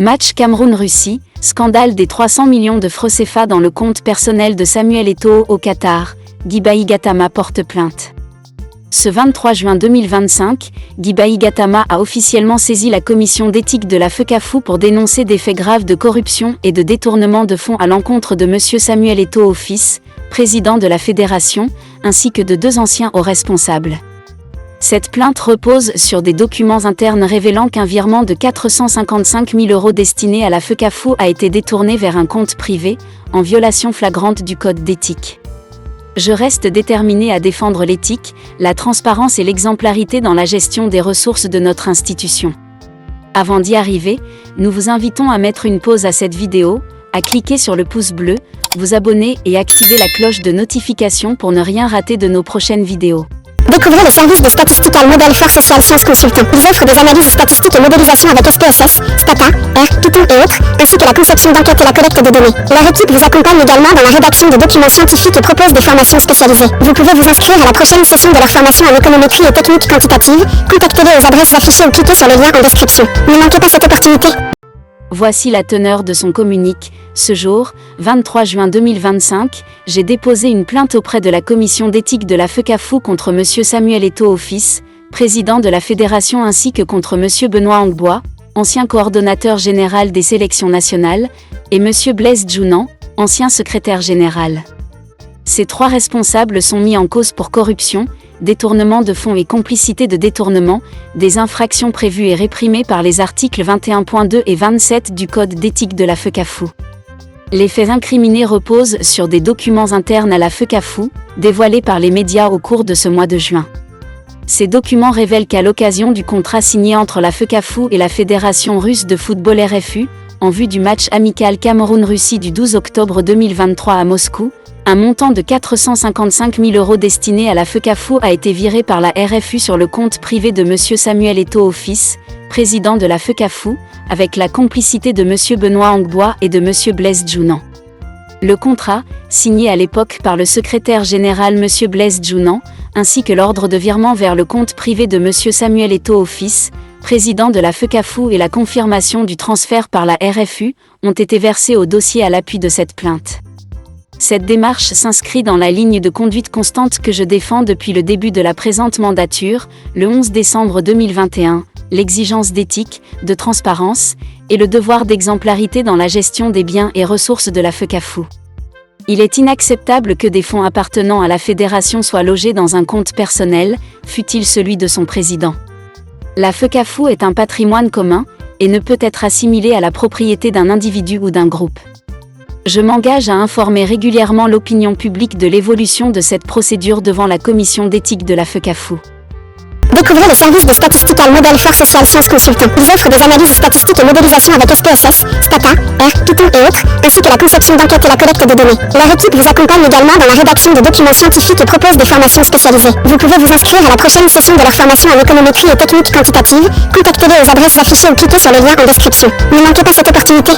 Match Cameroun-Russie, scandale des 300 millions de francs CFA dans le compte personnel de Samuel Eto'o au Qatar, Guibaï Gassama porte plainte. Ce 23 juin 2025, Guibaï Gassama a officiellement saisi la commission d'éthique de la FECAFOOT pour dénoncer des faits graves de corruption et de détournement de fonds à l'encontre de M. Samuel Eto'o fils, président de la fédération, ainsi que de 2 anciens hauts responsables. Cette plainte repose sur des documents internes révélant qu'un virement de 455 000 € destiné à la FECAFOOT a été détourné vers un compte privé, en violation flagrante du code d'éthique. Je reste déterminé à défendre l'éthique, la transparence et l'exemplarité dans la gestion des ressources de notre institution. Avant d'y arriver, nous vous invitons à mettre une pause à cette vidéo, à cliquer sur le pouce bleu, vous abonner et activer la cloche de notification pour ne rien rater de nos prochaines vidéos. Découvrez le service de Statistical Model for Social Science Consultant. Ils offrent des analyses statistiques et modélisation avec SPSS, Stata, R, Python et autres, ainsi que la conception d'enquêtes et la collecte de données. Leur équipe vous accompagne également dans la rédaction de documents scientifiques et propose des formations spécialisées. Vous pouvez vous inscrire à la prochaine session de leur formation en économétrie et techniques quantitatives. Contactez-les aux adresses affichées ou cliquez sur le lien en description. Ne manquez pas cette opportunité. Voici la teneur de son communiqué. Ce jour, 23 juin 2025, j'ai déposé une plainte auprès de la commission d'éthique de la FECAFOOT contre M. Samuel Eto'o fils, président de la fédération ainsi que contre M. Benoît Angbois, ancien coordonnateur général des sélections nationales, et M. Blaise Djounan, ancien secrétaire général. Ces 3 responsables sont mis en cause pour corruption, détournement de fonds et complicité de détournement, des infractions prévues et réprimées par les articles 21.2 et 27 du Code d'éthique de la FECAFOOT. Les faits incriminés reposent sur des documents internes à la FECAFOOT, dévoilés par les médias au cours de ce mois de juin. Ces documents révèlent qu'à l'occasion du contrat signé entre la FECAFOOT et la Fédération russe de football RFU, en vue du match amical Cameroun-Russie du 12 octobre 2023 à Moscou, un montant de 455 000 € destiné à la FECAFOOT a été viré par la RFU sur le compte privé de M. Samuel Eto'o fils, président de la FECAFOOT, avec la complicité de M. Benoît Angbois et de M. Blaise Djounan. Le contrat, signé à l'époque par le secrétaire général M. Blaise Djounan, ainsi que l'ordre de virement vers le compte privé de M. Samuel Eto'o fils, président de la FECAFOOT et la confirmation du transfert par la RFU, ont été versés au dossier à l'appui de cette plainte. Cette démarche s'inscrit dans la ligne de conduite constante que je défends depuis le début de la présente mandature, le 11 décembre 2021, l'exigence d'éthique, de transparence, et le devoir d'exemplarité dans la gestion des biens et ressources de la FECAFOOT. Il est inacceptable que des fonds appartenant à la fédération soient logés dans un compte personnel, fût-il celui de son président. La FECAFOOT est un patrimoine commun, et ne peut être assimilé à la propriété d'un individu ou d'un groupe. Je m'engage à informer régulièrement l'opinion publique de l'évolution de cette procédure devant la commission d'éthique de la FECAFOOT. Découvrez le service de Statistical Model for Social Science Consultant. Ils offrent des analyses statistiques et modélisation avec SPSS, Stata, R, Python et autres, ainsi que la conception d'enquêtes et la collecte de données. Leur équipe vous accompagne également dans la rédaction de documents scientifiques et propose des formations spécialisées. Vous pouvez vous inscrire à la prochaine session de leur formation en économétrie et techniques quantitatives. Contactez-les aux adresses affichées ou cliquez sur le lien en description. Ne manquez pas cette opportunité.